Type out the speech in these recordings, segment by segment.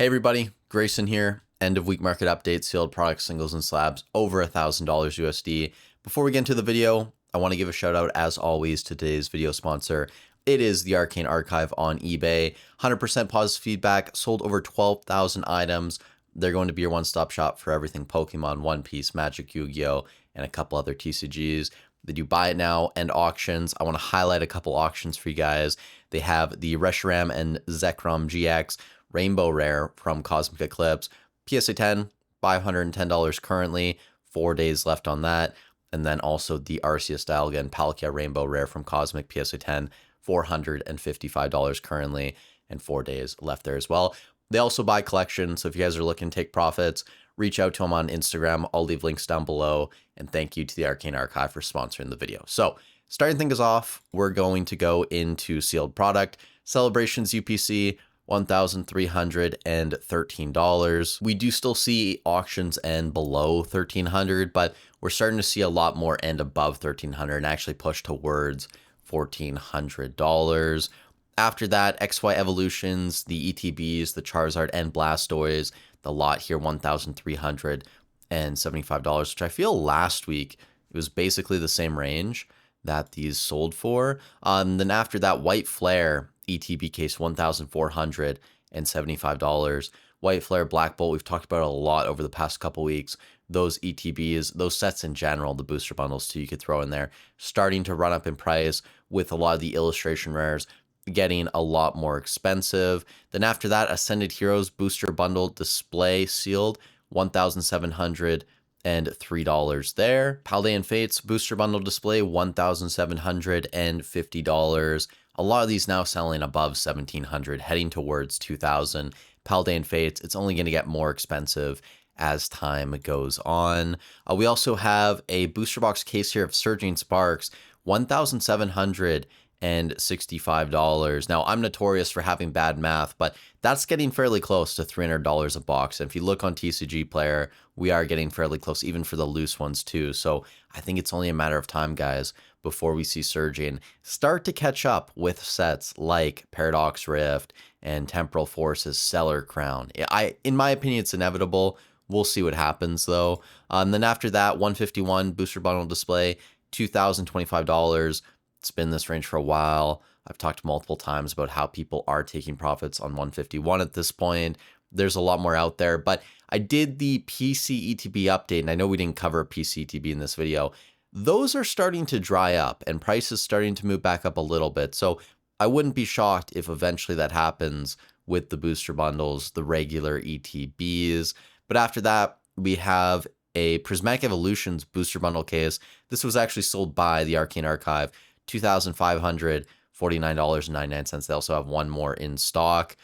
Hey everybody, Grayson here. End of week market update, sealed products, singles and slabs, over $1,000 USD. Before we get into the video, I want to give a shout out as always to today's video sponsor. It is the Arcane Archive on eBay. 100% positive feedback, sold over 12,000 items. They're going to be your one-stop shop for everything Pokemon, One Piece, Magic, Yu-Gi-Oh, and a couple other TCGs. They do buy it now and auctions. I want to highlight a couple auctions for you guys. They have the Reshiram and Zekrom GX Rainbow Rare from Cosmic Eclipse, PSA 10, $510 currently, 4 days left on that. And then also the Arceus Dialga Palkia Rainbow Rare from Cosmic, PSA 10, $455 currently, and 4 days left there as well. They also buy collections, so if you guys are looking to take profits, reach out to them on Instagram. I'll leave links down below. And thank you to the Arcane Archive for sponsoring the video. So starting things off, we're going to go into sealed product. Celebrations UPC, $1,313. We do still see auctions end below $1,300, but we're starting to see a lot more end above $1,300 and actually push towards $1,400. After that, XY Evolutions, the ETBs, the Charizard and Blastoise, the lot here, $1,375, which I feel last week it was basically the same range that these sold for. Then after that, White Flare ETB case, $1,475. White Flare Black Bolt, we've talked about it a lot over the past couple weeks. Those ETBs, those sets in general, the booster bundles too, you could throw in there, starting to run up in price with a lot of the illustration rares getting a lot more expensive. Then after that, Ascended Heroes booster bundle display sealed, $1,703 there. Paldean Fates booster bundle display, $1,750. A lot of these now selling above $1,700, heading towards $2,000. Paldean Fates, it's only going to get more expensive as time goes on. We also have a booster box case here of Surging Sparks, $1,765. Now, I'm notorious for having bad math, but that's getting fairly close to $300 a box. And if you look on TCG Player, we are getting fairly close, even for the loose ones too. So I think it's only a matter of time, guys, before we see Surging start to catch up with sets like Paradox Rift and Temporal Force's Stellar Crown. In my opinion, it's inevitable. We'll see what happens though. And then after that, 151 booster bundle display, $2,025. It's been this range for a while. I've talked multiple times about how people are taking profits on 151 at this point. There's a lot more out there, but I did the PC ETB update, and I know we didn't cover PC ETB in this video. Those are starting to dry up, and prices starting to move back up a little bit. So I wouldn't be shocked if eventually that happens with the booster bundles, the regular ETBs. But after that, we have a Prismatic Evolutions booster bundle case. This was actually sold by the Arcane Archive, $2,549.99. They also have one more in stock.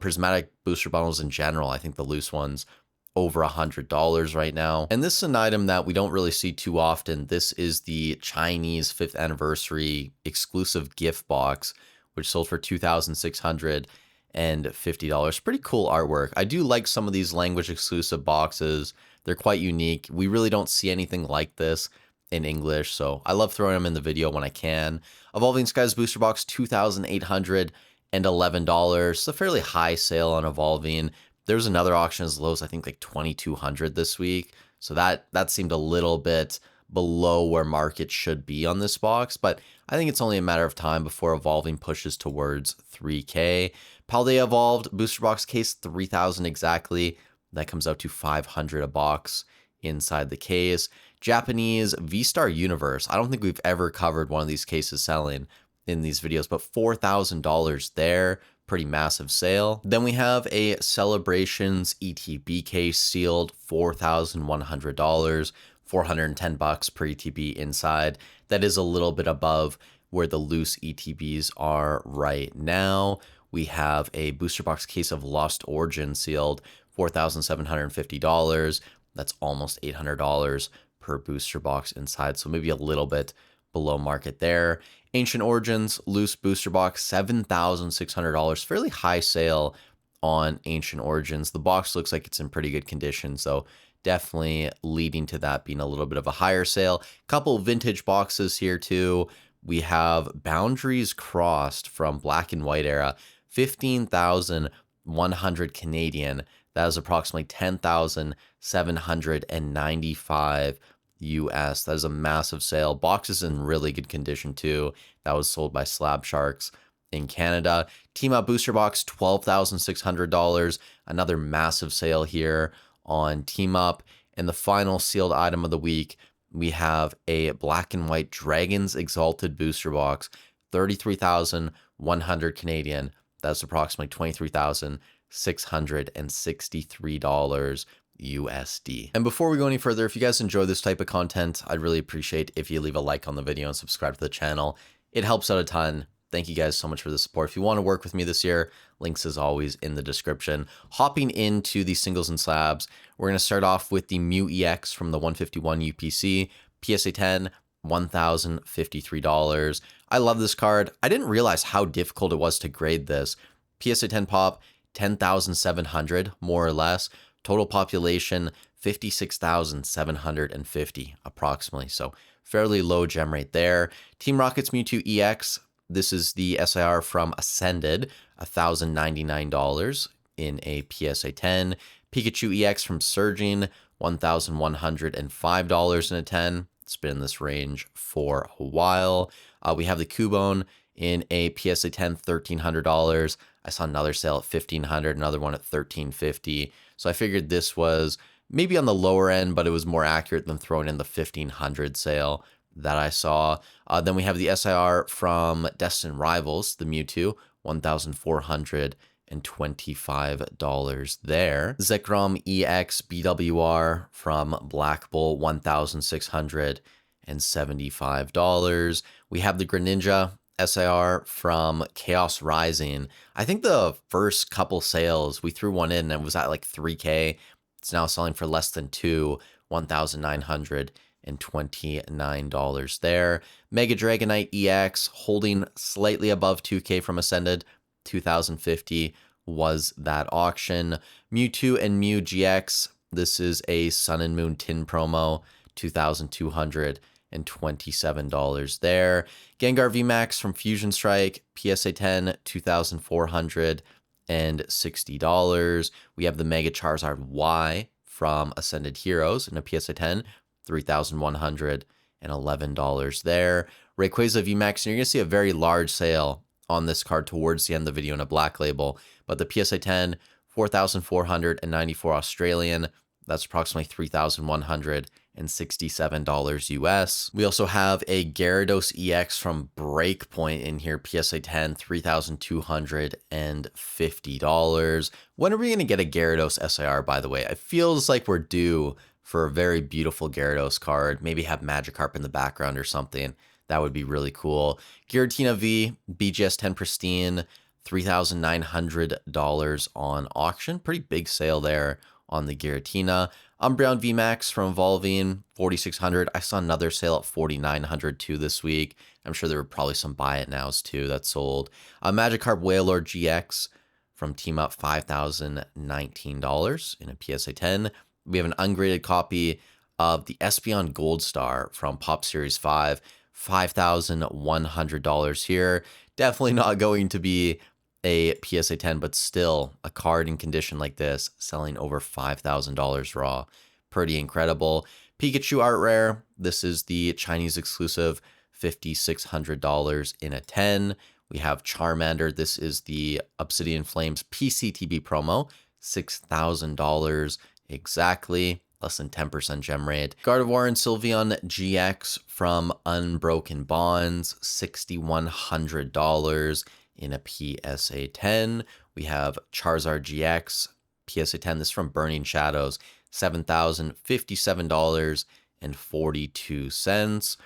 Prismatic booster bundles in general, I think the loose ones, over $100 right now. And this is an item that we don't really see too often. This is the Chinese 5th anniversary exclusive gift box, which sold for $2,650. Pretty cool artwork. I do like some of these language exclusive boxes. They're quite unique. We really don't see anything like this in English, so I love throwing them in the video when I can. Evolving Skies booster box, $2,811. It's a fairly high sale on Evolving. There's another auction as low as I think like $2,200 this week, so that seemed a little bit below where market should be on this box, but I think it's only a matter of time before Evolving pushes towards $3K. Paldea Evolved booster box case, $3,000 exactly. That comes out to $500 a box inside the case. Japanese V-Star Universe. I don't think we've ever covered one of these cases selling in these videos, but $4,000 there. Pretty massive sale. Then we have a Celebrations ETB case sealed, $4,100, $410 per ETB inside. That is a little bit above where the loose ETBs are right now. We have a booster box case of Lost Origin sealed, $4,750. That's almost $800 per booster box inside, so maybe a little bit below market there. Ancient Origins loose booster box, $7,600. Fairly high sale on Ancient Origins. The box looks like it's in pretty good condition, so definitely leading to that being a little bit of a higher sale. Couple vintage boxes here too. We have Boundaries Crossed from Black and White era, $15,000 100 Canadian. That is approximately 10,795 US. That is a massive sale. Box is in really good condition too. That was sold by Slab Sharks in Canada. Team Up Booster Box, $12,600. Another massive sale here on Team Up. And the final sealed item of the week, we have a black and white Dragons Exalted Booster Box, 33,100 Canadian. That's approximately $23,663 USD. And before we go any further, if you guys enjoy this type of content, I'd really appreciate if you leave a like on the video and subscribe to the channel. It helps out a ton. Thank you guys so much for the support. If you want to work with me this year, links as always in the description. Hopping into the singles and slabs, we're going to start off with the Mew EX from the 151 UPC, PSA 10, $1,053. I love this card. I didn't realize how difficult it was to grade this. PSA 10 pop, 10,700, more or less. Total population, 56,750 approximately. So fairly low gem rate there. Team Rocket's Mewtwo EX. This is the SIR from Ascended, $1,099 in a PSA 10. Pikachu EX from Surging, $1,105 in a 10. It's been in this range for a while. We have the Cubone in a PSA 10, $1,300. I saw another sale at $1,500, another one at $1,350. So I figured this was maybe on the lower end, but it was more accurate than throwing in the $1,500 sale that I saw. Then we have the SIR from Destined Rivals, the Mewtwo, $1,425 there. Zekrom EX BWR from Black Bull, $1,675. We have the Greninja SIR from Chaos Rising. I think the first couple sales, we threw one in and it was at like 3K. It's now selling for less than $2,000, $1,929 there. Mega Dragonite EX holding slightly above 2K from Ascended, 2,050 was that auction. Mewtwo and Mew GX, this is a Sun and Moon tin promo, $2,227 there. Gengar VMAX from Fusion Strike, PSA 10, $2,460. We have the Mega Charizard Y from Ascended Heroes in a PSA 10, $3,111 there. Rayquaza VMAX, and you're going to see a very large sale on this card towards the end of the video in a black label, but the PSA 10, 4,494 Australian. That's approximately $3,167 US. We also have a Gyarados EX from Breakpoint in here, PSA 10, $3,250. When are we going to get a Gyarados SIR, by the way? It feels like we're due for a very beautiful Gyarados card. Maybe have Magikarp in the background or something. That would be really cool. Giratina V, BGS 10 Pristine, $3,900 on auction. Pretty big sale there on the Giratina. Umbreon VMAX from Evolving, $4,600. I saw another sale at $4,900 too this week. I'm sure there were probably some buy it nows too that sold. Magikarp Wailord GX from Team Up, $5,019 in a PSA 10. We have an ungraded copy of the Espeon Gold Star from Pop Series 5, $5,100 here. Definitely not going to be a PSA 10, but still a card in condition like this selling over $5,000 raw. Pretty incredible. Pikachu Art Rare. This is the Chinese exclusive, $5,600 in a 10. We have Charmander. This is the Obsidian Flames PCTB promo, $6,000 exactly. Less than 10% gem rate. Gardevoir and Sylveon GX from Unbroken Bonds, $6,100 in a PSA 10. We have Charizard GX, PSA 10. This is from Burning Shadows, $7,057.42.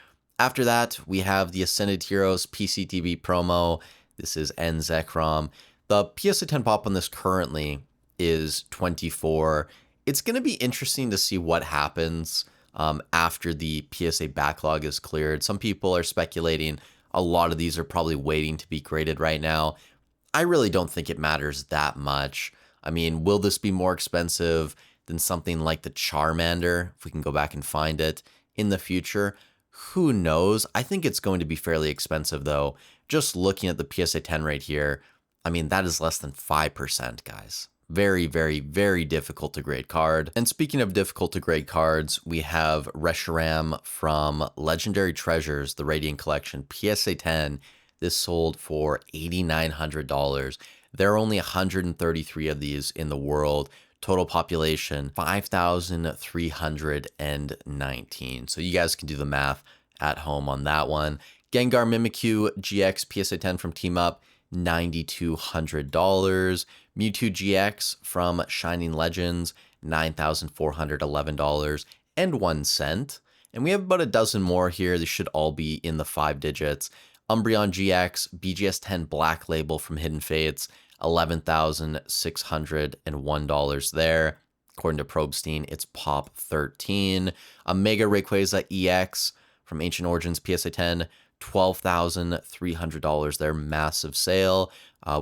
After that, we have the Ascended Heroes PCTB promo. This is Zekrom. The PSA 10 pop on this currently is 24. It's going to be interesting to see what happens after the PSA backlog is cleared. Some people are speculating a lot of these are probably waiting to be graded right now. I really don't think it matters that much. I mean, will this be more expensive than something like the Charmander, if we can go back and find it, in the future? Who knows? I think it's going to be fairly expensive, though. Just looking at the PSA 10 right here, I I mean, that is less than 5%, guys. Very, very, very difficult to grade card. And speaking of difficult to grade cards, we have Reshiram from Legendary Treasures, the Radiant Collection, PSA 10. This sold for $8,900. There are only 133 of these in the world. Total population, 5,319. So you guys can do the math at home on that one. Gengar Mimikyu GX PSA 10 from Team Up, $9,200. Mewtwo GX from Shining Legends, $9,411 and 1 cent. And we have about a dozen more here. They should all be in the 5 digits. Umbreon GX, BGS 10 Black Label from Hidden Fates, $11,601 there. According to Probstein, it's Pop 13. A Mega Rayquaza EX from Ancient Origins PSA 10, $12,300 there. Massive sale.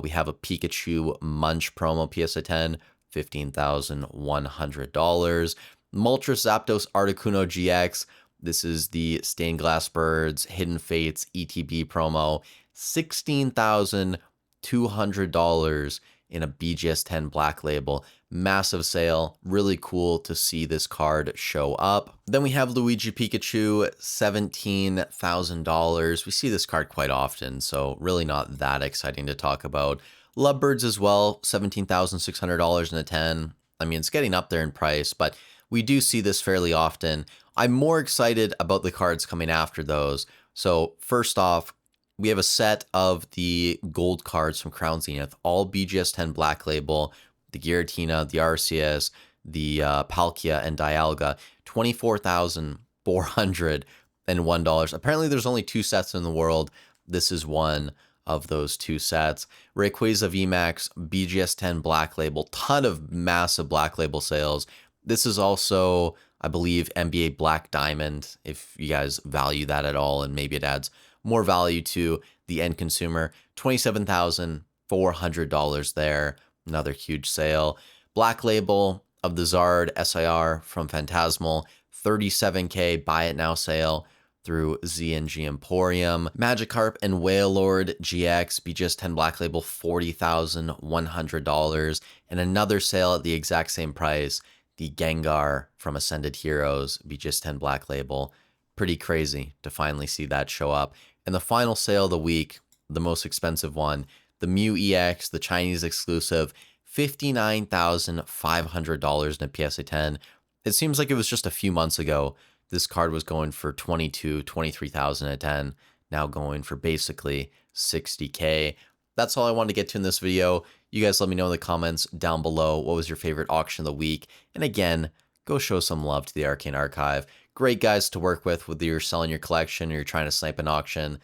We have a Pikachu Munch promo PSA 10, $15,100. Moltres Zapdos Articuno GX. This is the Stained Glass Birds Hidden Fates ETB promo, $16,200 in a BGS 10 Black Label. Massive sale. Really cool to see this card show up. Then we have Luigi Pikachu, $17,000. We see this card quite often, so really not that exciting to talk about. Lovebirds as well, $17,600 in a 10. I mean, it's getting up there in price, but we do see this fairly often. I'm more excited about the cards coming after those. So first off, we have a set of the gold cards from Crown Zenith, all BGS 10 Black Label, the Giratina, the Arceus, the Palkia, and Dialga, $24,401. Apparently, there's only 2 sets in the world. This is one of those 2 sets. Rayquaza VMAX, BGS 10 Black Label, ton of massive Black Label sales. This is also, I believe, NBA Black Diamond, if you guys value that at all, and maybe it adds more value to the end consumer. $27,400 there. Another huge sale. Black Label of the Zard SIR from Phantasmal, $37K buy it now sale through ZNG Emporium. Magikarp and Wailord GX BGS 10 Black Label, $40,100. And another sale at the exact same price, the Gengar from Ascended Heroes BGS 10 Black Label. Pretty crazy to finally see that show up. And the final sale of the week, the most expensive one, the Mew EX, the Chinese exclusive, $59,500 in a PSA 10. It seems like it was just a few months ago. This card was going for $22,000, $23,000 a 10, now going for basically $60K. That's all I wanted to get to in this video. You guys let me know in the comments down below what was your favorite auction of the week. And again, go show some love to the Arcane Archive. Great guys to work with whether you're selling your collection or you're trying to snipe an auction.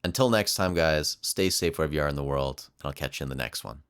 Until next time, guys, stay safe wherever you are in the world, and I'll catch you in the next one.